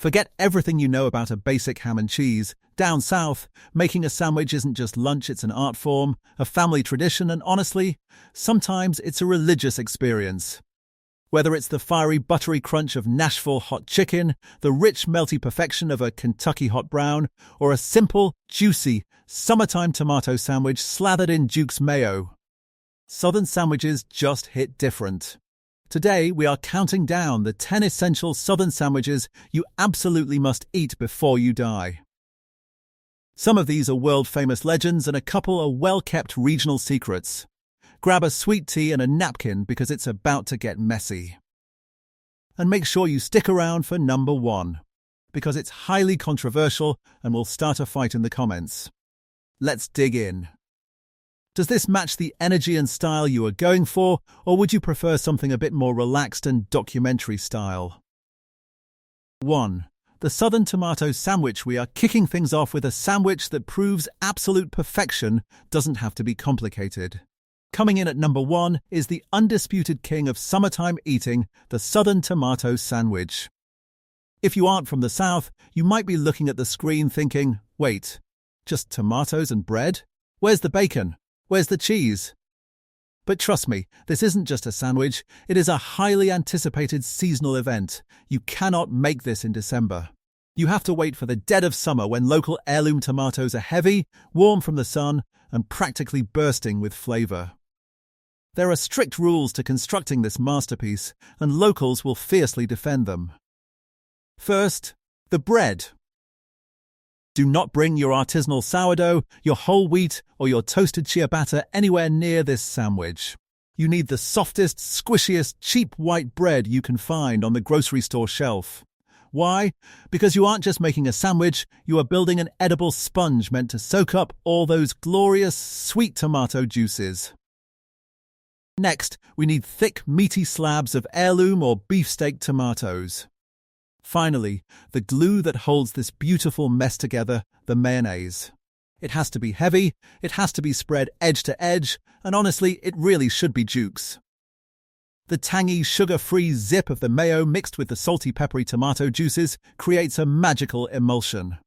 Forget everything you know about a basic ham and cheese. Down south, making a sandwich isn't just lunch, it's an art form, a family tradition, and honestly, sometimes it's a religious experience. Whether it's the fiery, buttery crunch of Nashville Hot Chicken, the rich, melty perfection of a Kentucky Hot Brown, or a simple, juicy, summertime tomato sandwich slathered in Duke's mayo, Southern sandwiches just hit different. Today, we are counting down the 10 essential Southern sandwiches you absolutely must eat before you die. Some of these are world-famous legends and a couple are well-kept regional secrets. Grab a sweet tea and a napkin because it's about to get messy. And make sure you stick around for number 1, because it's highly controversial and will start a fight in the comments. Let's dig in. Does this match the energy and style you are going for, or would you prefer something a bit more relaxed and documentary style? 1. The Southern Tomato Sandwich. We are kicking things off with a sandwich that proves absolute perfection doesn't have to be complicated. Coming in at number 1 is the undisputed king of summertime eating, the Southern Tomato Sandwich. If you aren't from the South, you might be looking at the screen thinking, wait, just tomatoes and bread? Where's the bacon? Where's the cheese? But trust me, this isn't just a sandwich, it is a highly anticipated seasonal event. You cannot make this in December. You have to wait for the dead of summer when local heirloom tomatoes are heavy, warm from the sun, and practically bursting with flavor. There are strict rules to constructing this masterpiece, and locals will fiercely defend them. First, the bread. Do not bring your artisanal sourdough, your whole wheat, or your toasted ciabatta anywhere near this sandwich. You need the softest, squishiest, cheap white bread you can find on the grocery store shelf. Why? Because you aren't just making a sandwich, you are building an edible sponge meant to soak up all those glorious, sweet tomato juices. Next, we need thick, meaty slabs of heirloom or beefsteak tomatoes. Finally, the glue that holds this beautiful mess together, the mayonnaise. It has to be heavy, it has to be spread edge to edge, and honestly, it really should be Duke's. The tangy, sugar-free zip of the mayo mixed with the salty, peppery tomato juices creates a magical emulsion.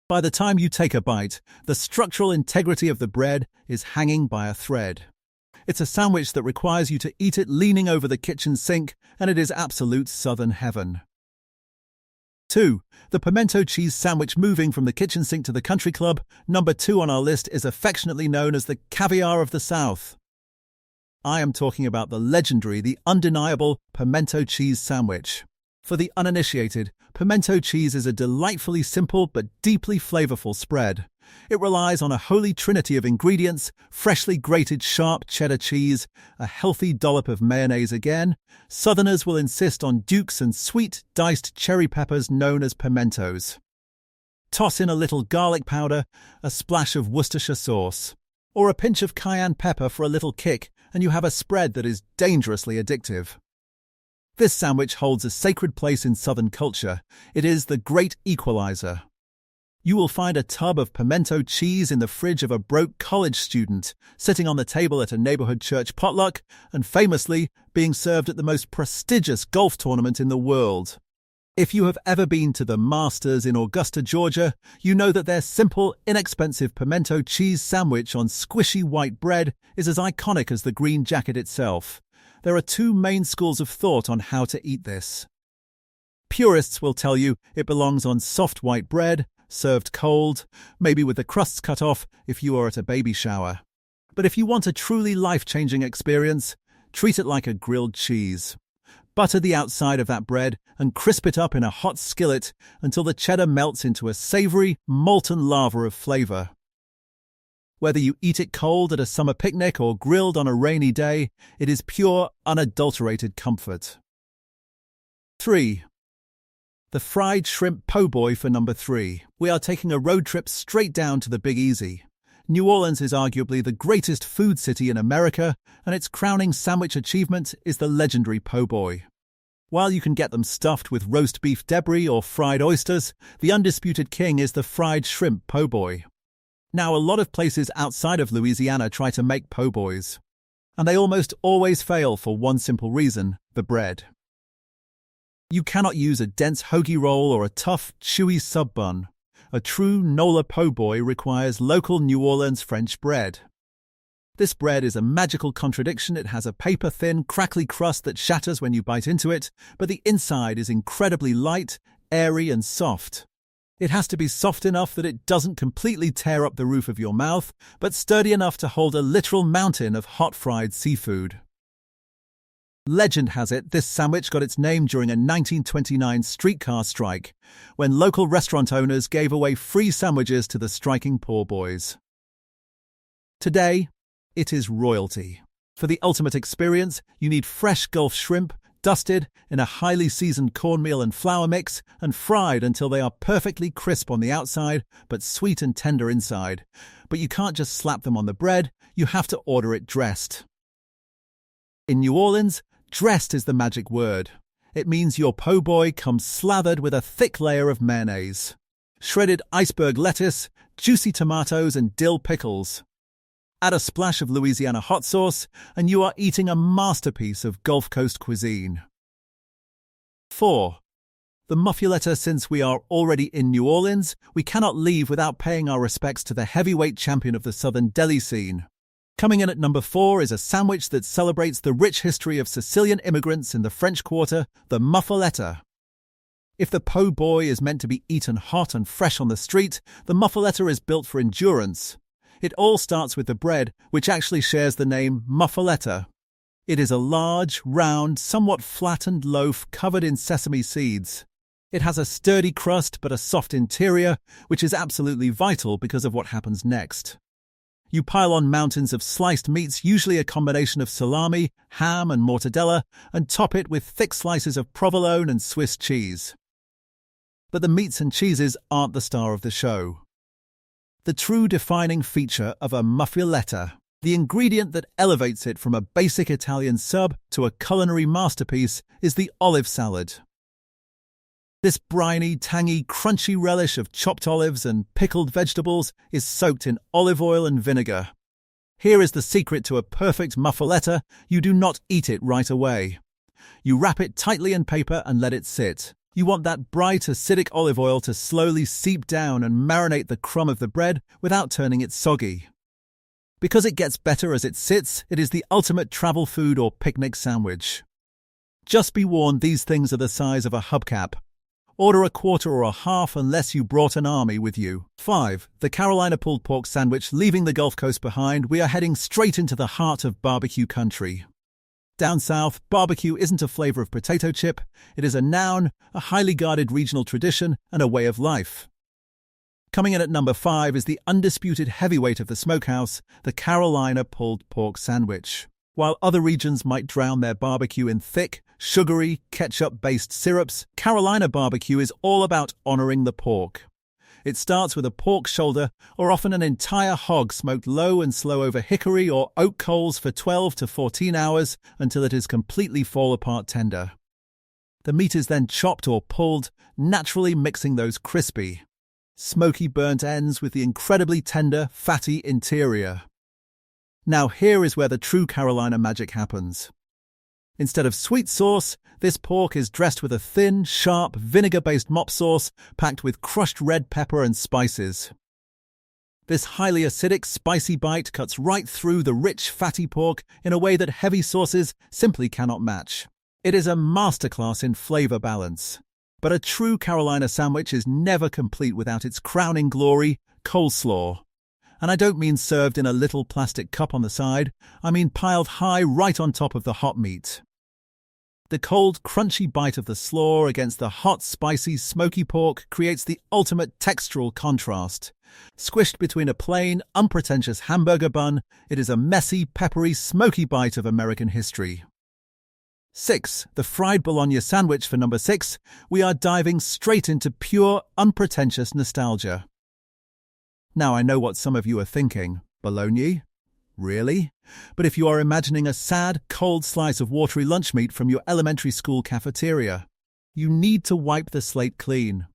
By the time you take a bite, the structural integrity of the bread is hanging by a thread. It's a sandwich that requires you to eat it leaning over the kitchen sink, and it is absolute Southern heaven. 2. The pimento cheese sandwich. Moving from the kitchen sink to the country club, number 2 on our list is affectionately known as the caviar of the South. I am talking about the legendary, the undeniable pimento cheese sandwich. For the uninitiated, pimento cheese is a delightfully simple but deeply flavorful spread. It relies on a holy trinity of ingredients: freshly grated sharp cheddar cheese, a healthy dollop of mayonnaise again. Southerners will insist on Duke's and sweet, diced cherry peppers known as pimentos. Toss in a little garlic powder, a splash of Worcestershire sauce, or a pinch of cayenne pepper for a little kick, and you have a spread that is dangerously addictive. This sandwich holds a sacred place in Southern culture. It is the great equalizer. You will find a tub of pimento cheese in the fridge of a broke college student, sitting on the table at a neighborhood church potluck, and famously being served at the most prestigious golf tournament in the world. If you have ever been to the Masters in Augusta, Georgia, you know that their simple, inexpensive pimento cheese sandwich on squishy white bread is as iconic as the green jacket itself. There are 2 main schools of thought on how to eat this. Purists will tell you it belongs on soft white bread, served cold, maybe with the crusts cut off if you are at a baby shower. But if you want a truly life-changing experience, treat it like a grilled cheese. Butter the outside of that bread and crisp it up in a hot skillet until the cheddar melts into a savory, molten lava of flavor. Whether you eat it cold at a summer picnic or grilled on a rainy day, it is pure, unadulterated comfort. 3. The fried shrimp po' boy for number 3. We are taking a road trip straight down to the Big Easy. New Orleans is arguably the greatest food city in America, and its crowning sandwich achievement is the legendary po' boy. While you can get them stuffed with roast beef debris or fried oysters, the undisputed king is the fried shrimp po' boy. Now, a lot of places outside of Louisiana try to make po' boys, and they almost always fail for one simple reason: the bread. You cannot use a dense hoagie roll or a tough, chewy sub-bun. A true Nola po' boy requires local New Orleans French bread. This bread is a magical contradiction. It has a paper-thin, crackly crust that shatters when you bite into it, but the inside is incredibly light, airy, and soft. It has to be soft enough that it doesn't completely tear up the roof of your mouth, but sturdy enough to hold a literal mountain of hot fried seafood. Legend has it this sandwich got its name during a 1929 streetcar strike, when local restaurant owners gave away free sandwiches to the striking poor boys. Today, it is royalty. For the ultimate experience, you need fresh Gulf shrimp, dusted in a highly seasoned cornmeal and flour mix and fried until they are perfectly crisp on the outside but sweet and tender inside. But you can't just slap them on the bread, you have to order it dressed. In New Orleans, dressed is the magic word. It means your po' boy comes slathered with a thick layer of mayonnaise, shredded iceberg lettuce, juicy tomatoes and dill pickles. Add a splash of Louisiana hot sauce, and you are eating a masterpiece of Gulf Coast cuisine. 4. The muffuletta. Since we are already in New Orleans, we cannot leave without paying our respects to the heavyweight champion of the southern deli scene. Coming in at number 4 is a sandwich that celebrates the rich history of Sicilian immigrants in the French Quarter, the muffuletta. If the po' boy is meant to be eaten hot and fresh on the street, the muffuletta is built for endurance. It all starts with the bread, which actually shares the name muffuletta. It is a large, round, somewhat flattened loaf covered in sesame seeds. It has a sturdy crust but a soft interior, which is absolutely vital because of what happens next. You pile on mountains of sliced meats, usually a combination of salami, ham and mortadella, and top it with thick slices of provolone and Swiss cheese. But the meats and cheeses aren't the star of the show. The true defining feature of a muffuletta, the ingredient that elevates it from a basic Italian sub to a culinary masterpiece, is the olive salad. This briny, tangy, crunchy relish of chopped olives and pickled vegetables is soaked in olive oil and vinegar. Here is the secret to a perfect muffuletta: you do not eat it right away. You wrap it tightly in paper and let it sit. You want that bright, acidic olive oil to slowly seep down and marinate the crumb of the bread without turning it soggy. Because it gets better as it sits, it is the ultimate travel food or picnic sandwich. Just be warned, these things are the size of a hubcap. Order a quarter or a half unless you brought an army with you. 5. The Carolina pulled pork sandwich. Leaving the Gulf Coast behind, we are heading straight into the heart of barbecue country. Down south, barbecue isn't a flavor of potato chip. It is a noun, a highly guarded regional tradition, and a way of life. Coming in at number 5 is the undisputed heavyweight of the smokehouse, the Carolina pulled pork sandwich. While other regions might drown their barbecue in thick, sugary, ketchup-based syrups, Carolina barbecue is all about honoring the pork. It starts with a pork shoulder, or often an entire hog, smoked low and slow over hickory or oak coals for 12 to 14 hours until it is completely fall-apart tender. The meat is then chopped or pulled, naturally mixing those crispy, smoky burnt ends with the incredibly tender, fatty interior. Now here is where the true Carolina magic happens. Instead of sweet sauce, this pork is dressed with a thin, sharp, vinegar-based mop sauce packed with crushed red pepper and spices. This highly acidic, spicy bite cuts right through the rich, fatty pork in a way that heavy sauces simply cannot match. It is a masterclass in flavor balance. But a true Carolina sandwich is never complete without its crowning glory, coleslaw. And I don't mean served in a little plastic cup on the side, I mean piled high right on top of the hot meat. The cold, crunchy bite of the slaw against the hot, spicy, smoky pork creates the ultimate textural contrast. Squished between a plain, unpretentious hamburger bun, it is a messy, peppery, smoky bite of American history. 6. The fried bologna sandwich. For number 6, we are diving straight into pure, unpretentious nostalgia. Now I know what some of you are thinking. Bologna? Really? But if you are imagining a sad, cold slice of watery lunch meat from your elementary school cafeteria, you need to wipe the slate clean.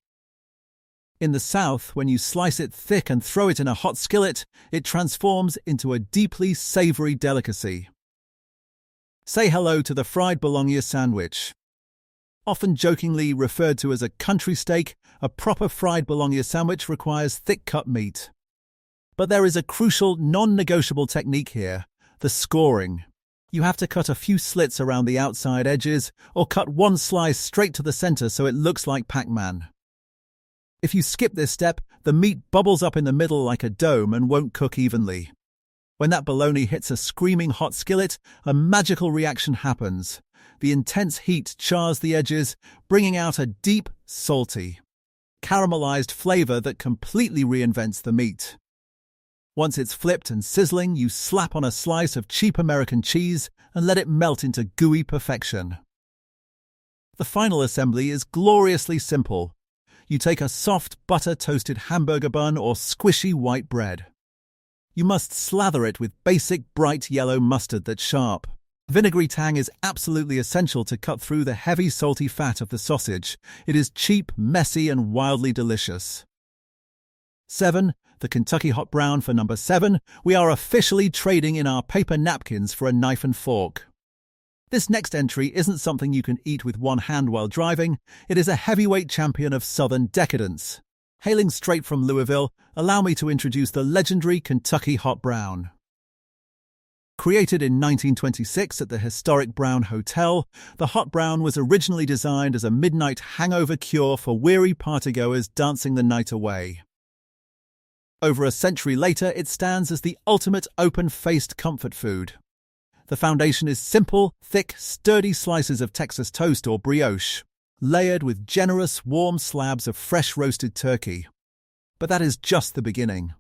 In the South, when you slice it thick and throw it in a hot skillet, it transforms into a deeply savory delicacy. Say hello to the fried bologna sandwich. Often jokingly referred to as a country steak, a proper fried bologna sandwich requires thick-cut meat. But there is a crucial, non-negotiable technique here: the scoring. You have to cut a few slits around the outside edges, or cut one slice straight to the center so it looks like Pac-Man. If you skip this step, the meat bubbles up in the middle like a dome and won't cook evenly. When that bologna hits a screaming hot skillet, a magical reaction happens. The intense heat chars the edges, bringing out a deep, salty, caramelized flavor that completely reinvents the meat. Once it's flipped and sizzling, you slap on a slice of cheap American cheese and let it melt into gooey perfection. The final assembly is gloriously simple. You take a soft, butter-toasted hamburger bun or squishy white bread. You must slather it with basic bright yellow mustard that's sharp. Vinegary tang is absolutely essential to cut through the heavy salty fat of the sausage. It is cheap, messy, and wildly delicious. 7. The Kentucky Hot Brown for number 7. We are officially trading in our paper napkins for a knife and fork. This next entry isn't something you can eat with one hand while driving. It is a heavyweight champion of Southern decadence. Hailing straight from Louisville, allow me to introduce the legendary Kentucky Hot Brown. Created in 1926 at the historic Brown Hotel, the Hot Brown was originally designed as a midnight hangover cure for weary partygoers dancing the night away. Over a century later, it stands as the ultimate open-faced comfort food. The foundation is simple, thick, sturdy slices of Texas toast or brioche, layered with generous, warm slabs of fresh roasted turkey. But that is just the beginning.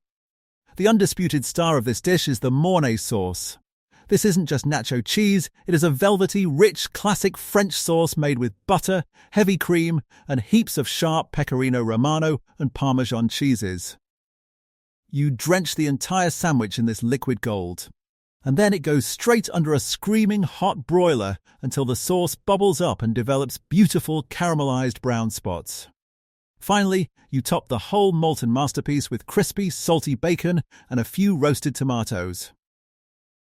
The undisputed star of this dish is the Mornay sauce. This isn't just nacho cheese, it is a velvety, rich, classic French sauce made with butter, heavy cream, and heaps of sharp Pecorino Romano and Parmesan cheeses. You drench the entire sandwich in this liquid gold, and then it goes straight under a screaming hot broiler until the sauce bubbles up and develops beautiful caramelized brown spots. Finally, you top the whole molten masterpiece with crispy, salty bacon and a few roasted tomatoes.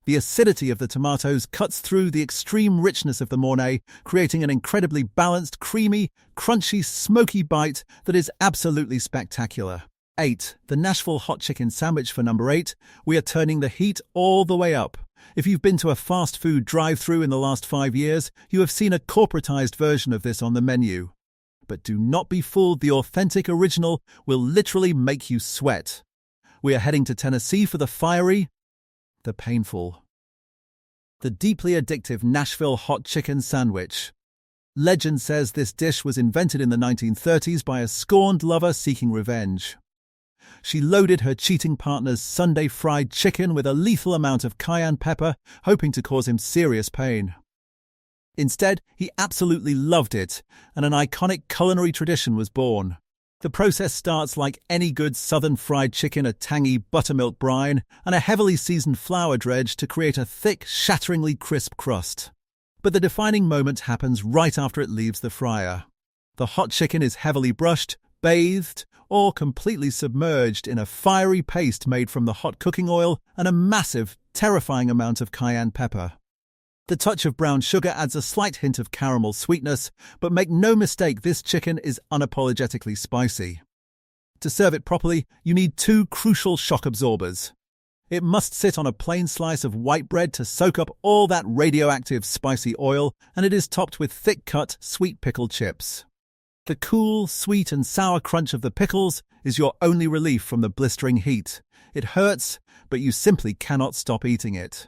The acidity of the tomatoes cuts through the extreme richness of the Mornay, creating an incredibly balanced, creamy, crunchy, smoky bite that is absolutely spectacular. 8. The Nashville Hot Chicken sandwich for number 8. We are turning the heat all the way up. If you've been to a fast food drive-thru in the last 5 years, you have seen a corporatized version of this on the menu. But do not be fooled, the authentic original will literally make you sweat. We are heading to Tennessee for the fiery, the painful, the deeply addictive Nashville Hot Chicken sandwich. Legend says this dish was invented in the 1930s by a scorned lover seeking revenge. She loaded her cheating partner's Sunday fried chicken with a lethal amount of cayenne pepper, hoping to cause him serious pain. Instead, he absolutely loved it, and an iconic culinary tradition was born. The process starts like any good Southern fried chicken: a tangy buttermilk brine and a heavily seasoned flour dredge to create a thick, shatteringly crisp crust. But the defining moment happens right after it leaves the fryer. The hot chicken is heavily brushed, bathed, or completely submerged in a fiery paste made from the hot cooking oil and a massive, terrifying amount of cayenne pepper. The touch of brown sugar adds a slight hint of caramel sweetness, but make no mistake, this chicken is unapologetically spicy. To serve it properly, you need 2 crucial shock absorbers. It must sit on a plain slice of white bread to soak up all that radioactive spicy oil, and it is topped with thick-cut, sweet pickle chips. The cool, sweet and sour crunch of the pickles is your only relief from the blistering heat. It hurts, but you simply cannot stop eating it.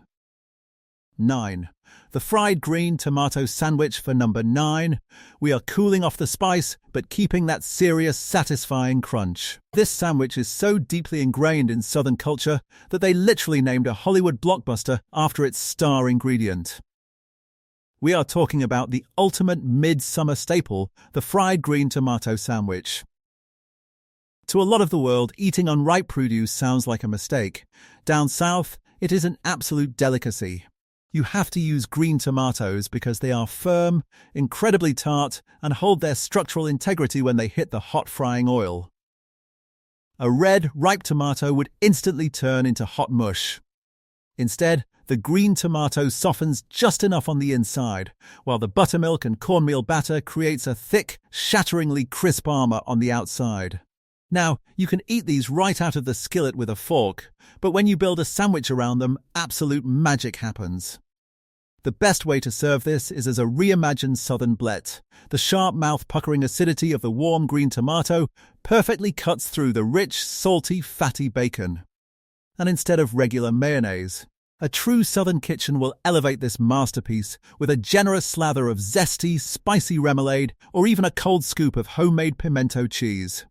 9. The fried green tomato sandwich for number 9. We are cooling off the spice, but keeping that serious, satisfying crunch. This sandwich is so deeply ingrained in Southern culture that they literally named a Hollywood blockbuster after its star ingredient. We are talking about the ultimate midsummer staple, the fried green tomato sandwich. To a lot of the world, eating unripe produce sounds like a mistake. Down south, it is an absolute delicacy. You have to use green tomatoes because they are firm, incredibly tart, and hold their structural integrity when they hit the hot frying oil. A red, ripe tomato would instantly turn into hot mush. Instead, The green tomato softens just enough on the inside, while the buttermilk and cornmeal batter creates a thick, shatteringly crisp armor on the outside. Now, you can eat these right out of the skillet with a fork, but when you build a sandwich around them, absolute magic happens. The best way to serve this is as a reimagined southern blette. The sharp mouth-puckering acidity of the warm green tomato perfectly cuts through the rich, salty, fatty bacon. And instead of regular mayonnaise, a true southern kitchen will elevate this masterpiece with a generous slather of zesty, spicy remoulade or even a cold scoop of homemade pimento cheese.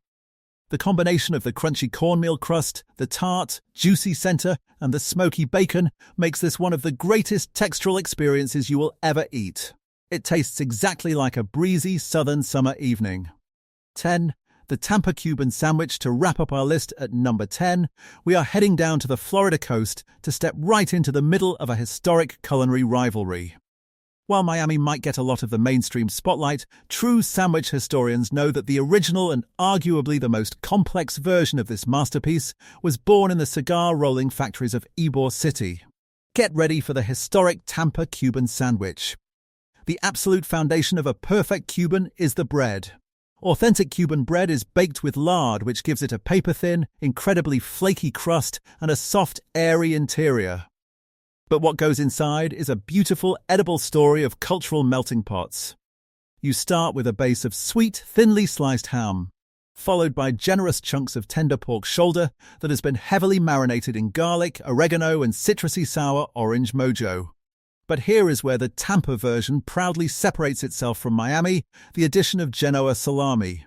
The combination of the crunchy cornmeal crust, the tart, juicy center, and the smoky bacon makes this one of the greatest textural experiences you will ever eat. It tastes exactly like a breezy southern summer evening. 10. The Tampa Cuban sandwich. To wrap up our list at number 10, we are heading down to the Florida coast to step right into the middle of a historic culinary rivalry. While Miami might get a lot of the mainstream spotlight, true sandwich historians know that the original and arguably the most complex version of this masterpiece was born in the cigar-rolling factories of Ybor City. Get ready for the historic Tampa Cuban sandwich. The absolute foundation of a perfect Cuban is the bread. Authentic Cuban bread is baked with lard, which gives it a paper-thin, incredibly flaky crust and a soft, airy interior. But what goes inside is a beautiful, edible story of cultural melting pots. You start with a base of sweet, thinly sliced ham, followed by generous chunks of tender pork shoulder that has been heavily marinated in garlic, oregano, and citrusy sour orange mojo. But here is where the Tampa version proudly separates itself from Miami, the addition of Genoa salami.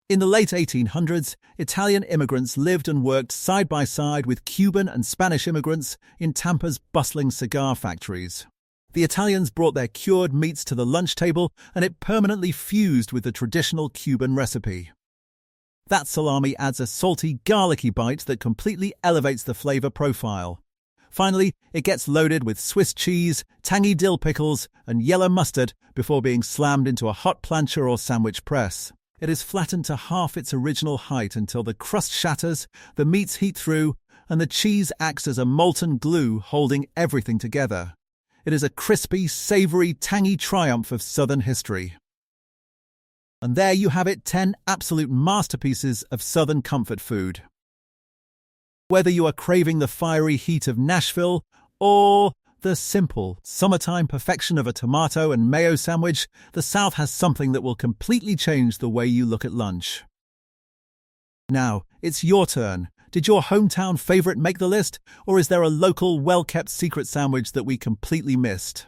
In the late 1800s, Italian immigrants lived and worked side by side with Cuban and Spanish immigrants in Tampa's bustling cigar factories. The Italians brought their cured meats to the lunch table, and it permanently fused with the traditional Cuban recipe. That salami adds a salty, garlicky bite that completely elevates the flavor profile. Finally, it gets loaded with Swiss cheese, tangy dill pickles, and yellow mustard before being slammed into a hot plancha or sandwich press. It is flattened to half its original height until the crust shatters, the meats heat through, and the cheese acts as a molten glue holding everything together. It is a crispy, savory, tangy triumph of Southern history. And there you have it, 10 absolute masterpieces of Southern comfort food. Whether you are craving the fiery heat of Nashville or the simple, summertime perfection of a tomato and mayo sandwich, the South has something that will completely change the way you look at lunch. Now, it's your turn. Did your hometown favorite make the list, or is there a local, well-kept secret sandwich that we completely missed?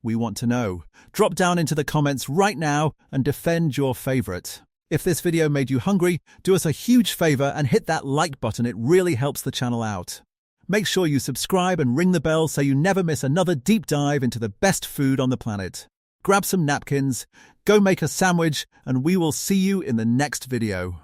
We want to know. Drop down into the comments right now and defend your favorite. If this video made you hungry, do us a huge favor and hit that like button. It really helps the channel out. Make sure you subscribe and ring the bell so you never miss another deep dive into the best food on the planet. Grab some napkins, go make a sandwich, and we will see you in the next video.